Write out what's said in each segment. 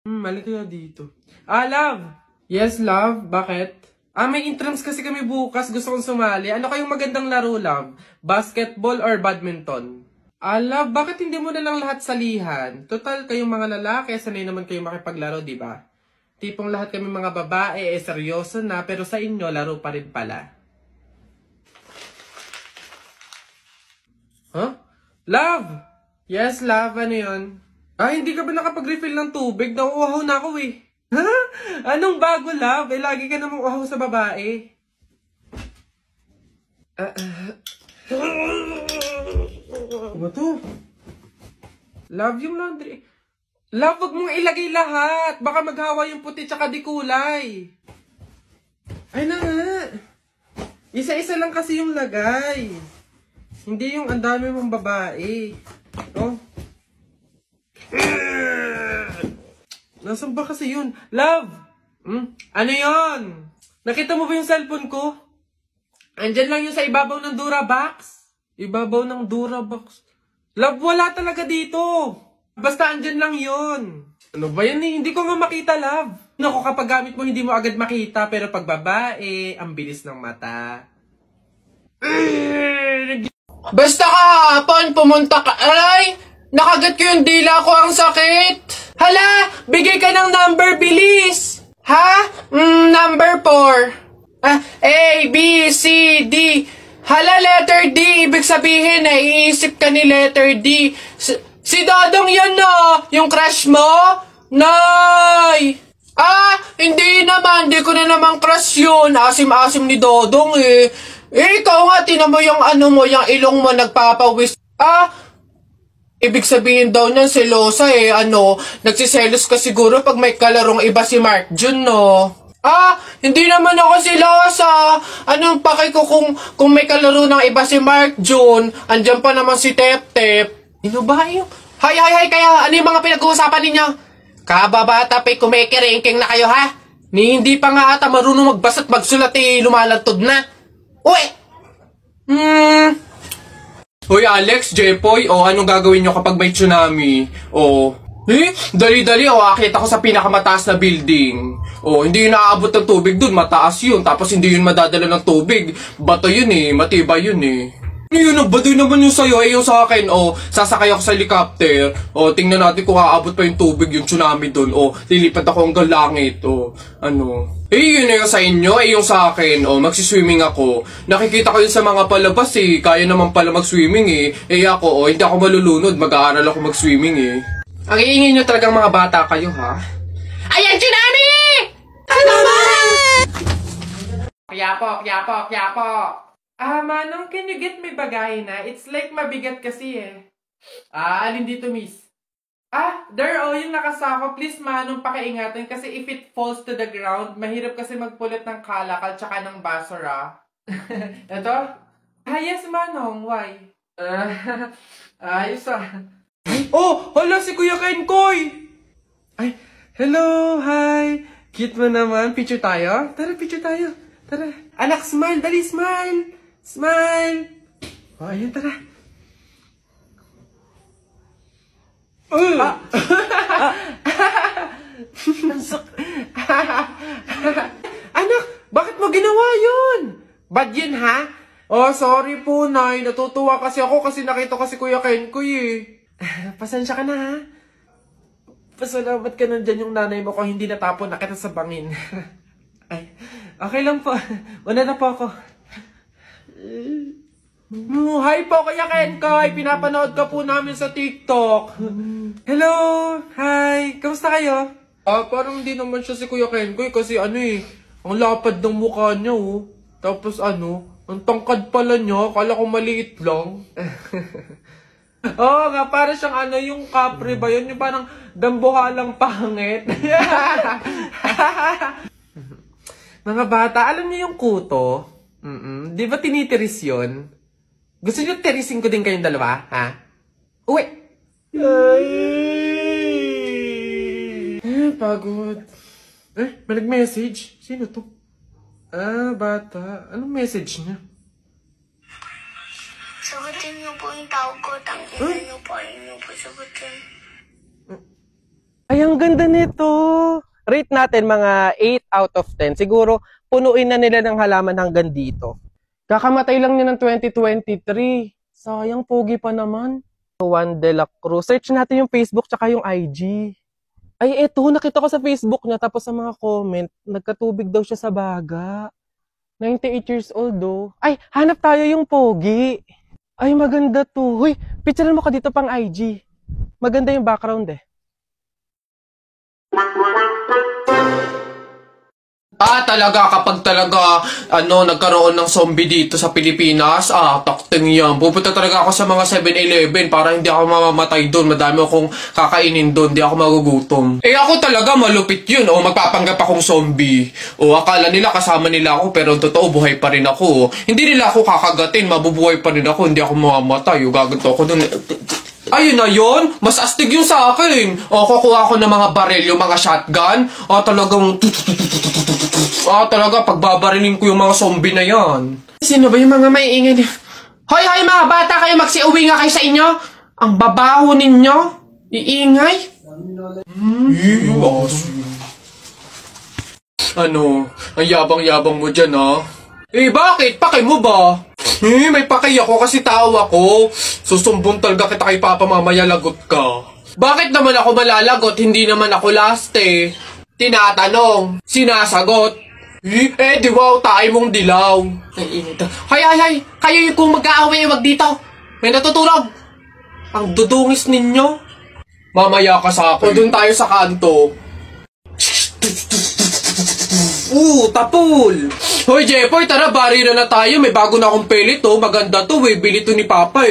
Mali kaya dito. Love! Yes, love? Bakit? May entrance kasi kami bukas. Gusto kong sumali. Ano kayong magandang laro, love? Basketball or badminton? Love, bakit hindi mo na lang lahat salihan? Total, kayong mga lalaki, sanay naman kayong makipaglaro, di ba? Tipong lahat kami mga babae, seryoso na, pero sa inyo, laro pa rin pala. Huh? Love! Yes, love. Ano yun? Hindi ka ba nakapag-refill ng tubig? Nauuhaw na ako eh. Ha? Anong bago, love? Lagi ka namang uhaw sa babae. Ano to? Love, yung laundry. Love, wag mong ilagay lahat. Baka maghawa yung puti tsaka di kulay. Ay na nga. Isa-isa lang kasi yung lagay. Hindi yung ang dami mong babae. Oh. Nasaan ba kasi yun? Love! Ano yun? Nakita mo ba yung cellphone ko? Andyan lang yun sa ibabaw ng Durabox. Ibabaw ng Durabox. Love, wala talaga dito. Basta andyan lang yun. Ano ba yan eh? Hindi ko nga makita, love. Naku, kapag gamit mo, hindi mo agad makita. Pero pag babae, ang bilis ng mata. Basta kahapon, pumunta ka. Aray! Nakagat ko yung dila ko, ang sakit. Hala! Bigay ka ng number, bilis! Ha? Number 4. A, B, C, D. Hala, letter D. Ibig sabihin, iisip ka ni letter D. Si Dodong yan, no? Yung crush mo? Nay! Hindi naman. Hindi ko na naman crush yun. Asim-asim ni Dodong, eh. Ikaw nga, tinan mo yung ano mo, yung ilong mo, nagpapawis. Ibig sabihin daw niyan, selosa eh, nagsiselos ka siguro pag may kalarong iba si Mark Jun, no? Hindi naman ako selosa. Anong pakay ko kung may kalaro ng iba si Mark Jun, andyan pa naman si Tep-Tep. Ano ba yun? Hay, kaya ano yung mga pinag-uusapan ninyo? Kababata pa'y kumikiringking na kayo, ha? Hindi pa nga ata marunong magbasa't magsulat lumalantod na. Uy! Hoy Alex, Jepoy, anong gagawin nyo kapag may tsunami? Dali-dali, akit ako sa pinakamataas na building. Hindi yun naaabot ng tubig dun, mataas yun, tapos hindi yun madadala ng tubig. Bato yun eh, matibay yun eh. Yun, baduy naman yung sa'yo, yung sa akin, sasakay ako sa helicopter. Tingnan natin kung aabot pa yung tubig, yung tsunami dun. Lilipat ako hanggang langit, yun yung sa inyo, yung sa akin, magsiswimming ako. Nakikita ko yun sa mga palabas eh, kaya naman pala mag-swimming eh. Ako, hindi ako malulunod, mag-aaral ako mag-swimming eh. Ang iingin nyo talagang mga bata kayo, ha? Ayan, tsunami! Ano naman? Kya po. Manong, can you get me bagay na? It's like mabigat kasi eh. Alin dito, miss? There, yung nakasako. Please, Manong, pakiingatan kasi if it falls to the ground, mahirap kasi magpulit ng kalakal tsaka ng basura. Ito? Yes, Manong. Why? Ayos hala si Kuya Kenkoy! Hello, hi! Cute mo naman. Picture tayo? Tara, picture tayo. Tara. Anak, smile. Dali, smile. Smile. Ayan, tara. Anak, bakit mo ginawa yun? Bad yun, ha? Sorry po, Nay. Natutuwa kasi ako kasi nakita kasi Kuya Kenkoy eh. Pasensya ka na, ha? Pasalamat ka nandyan yung nanay mo kung hindi natapon na kita sa bangin. Okay lang po. Una na po ako. Hi po, Kuya Kenkoy. Pinapanood ka po namin sa TikTok. Hello. Hi. Kamusta kayo? Parang hindi naman siya si Kuya Kenkoy kasi ang lapad ng mukha niya, Tapos ang tangkad pala niya. Kala ko maliit lang. Nga, para siyang yung kapre ba yun? Yung parang dambuhalang pangit. Mga bata, alam niyo yung kuto? Di ba tinitiris yun? Gusto niyo tirisin ko din kayong dalawa, ha? Uwi! Pagod. May nag-message? Sino to? Bata. Anong message niya? Sagutin niyo po yung tawag ko. Tangin niyo po. Ayun niyo po sagutin. Ay, ang ganda nito. Rate natin mga 8 out of 10. Siguro, punuin na nila ng halaman hanggang dito. Kakamatay lang niya ng 2023. Sayang, pogi pa naman. Juan de la Cruz. Search natin yung Facebook tsaka yung IG. Ay, eto, nakita ko sa Facebook niya. Tapos sa mga comment, nagkatubig daw siya sa baga. 98 years old do. Ay, hanap tayo yung pogi. Ay, maganda to. Hoy, picturean mo ka dito pang IG. Maganda yung background eh. Talaga, kapag talaga, nagkaroon ng zombie dito sa Pilipinas, takting yan. Pupunta talaga ako sa mga 7-Eleven para hindi ako mamamatay doon. Madami akong kakainin doon, hindi ako magugutom. Ako talaga, malupit yun. Magpapanggap akong zombie. Akala nila kasama nila ako, pero totoo, buhay pa rin ako. Hindi nila ako kakagatin, mabubuhay pa rin ako, hindi ako mamamatay. Gaganto ako doon. Ayun na yun, mas astig yun sa akin. Kukuha ko ng mga baril, yung mga shotgun. Talaga, pagbabarilin ko yung mga zombie na yan. Sino ba yung mga may ingay? Hoy, mga bata kayo, magsiuwi nga kayo sa inyo. Ang babaho ninyo. Iingay. Ang yabang-yabang mo dyan, ha? Bakit? Pake mo ba? May pake ako kasi tao ako. Susumbong talaga kita kay Papa mamaya, lagot ka. Bakit naman ako malalagot? Hindi naman ako last eh. Tinatanong, sinasagot. Di wow, tayo mong dilaw. Hay, kayo yung kung mag-aaway, wag dito. May natutulog. Ang dudungis ninyo. Mamaya ka sa akin. Doon tayo sa kanto. Tapol. Hoy, Jepoy, tara, bari na tayo. May bago na akong pellet, Maganda to, bili to ni Papa,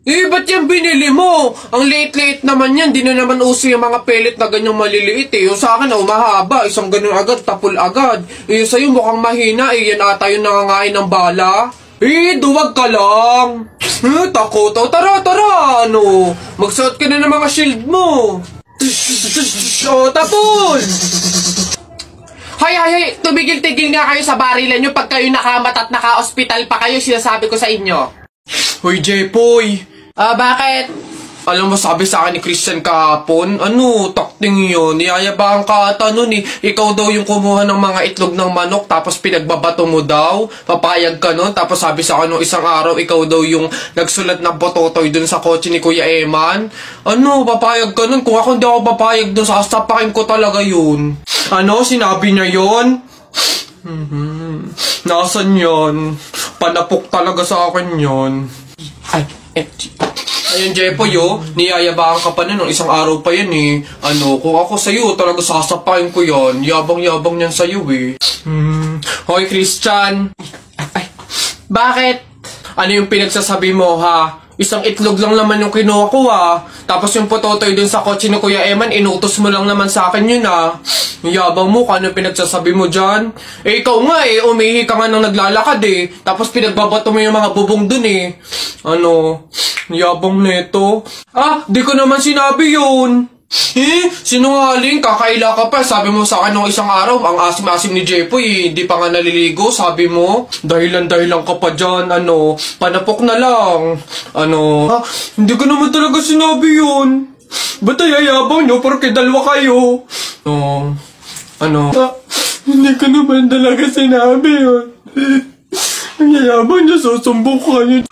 ba't yan binili mo? Ang liit-liit naman yan. Di na naman uso yung mga pellet na ganyang maliliit, Yung sa akin, mahaba. Isang ganun agad, tapol agad. Sa'yo mukhang mahina, Yan ata yung nangangain ng bala. Duwag ka lang. Takot. Tara. Magsuot ka na ng mga shield mo. Tapol! Hay, tumigil-tigil nga kayo sa barilan nyo pag kayo nakamat at naka-hospital pa kayo, sinasabi ko sa inyo. Hoy, Jepoy. Bakit? Alam mo, sabi sa akin ni Christian kahapon, takting yun, niyayabang ka ata nun Ikaw daw yung kumuha ng mga itlog ng manok, tapos pinagbabato mo daw, papayag ka nun, tapos sabi sa akin nung isang araw, ikaw daw yung nagsulat ng pototoy dun sa kotse ni Kuya Eman. Papayag ka nun? Kung ako hindi ako papayag dun, sasapakin ko talaga yun. Sinabi niya yun? Nasaan yun? Panapok talaga sa akin yun. Ayun, Jepoy, niyayabaan ka pa nun, isang araw pa yan kung ako sa'yo, talaga sasapain ko yan. Yabang-yabang niyan sa'yo Hoy, Christian. Bakit? Ano yung pinagsasabi mo, ha? Isang itlog lang naman yung kinuha ko, Tapos yung pototoy dun sa kotse ni Kuya Eman, inutos mo lang naman sa akin yun, Yabang mo, ano yung pinagsasabi mo dyan? Ikaw nga, umihi ka nga nang naglalakad, Tapos pinagbabato mo yung mga bubong dun, Yabang neto. Di ko naman sinabi yun. Sinungaling, kakaila ka pa. Sabi mo sa akin nung isang araw, ang asim-asim ni Jepoy, hindi pa nga naliligo, sabi mo. Dahilan-dahilan ka pa dyan, panapok na lang. Hindi ko naman talaga sinabi yun. Ba't ayayabang nyo, porque dalawa kayo? Hindi ko naman talaga sinabi yun. Ang yayabang nyo, susumbong ko kayo.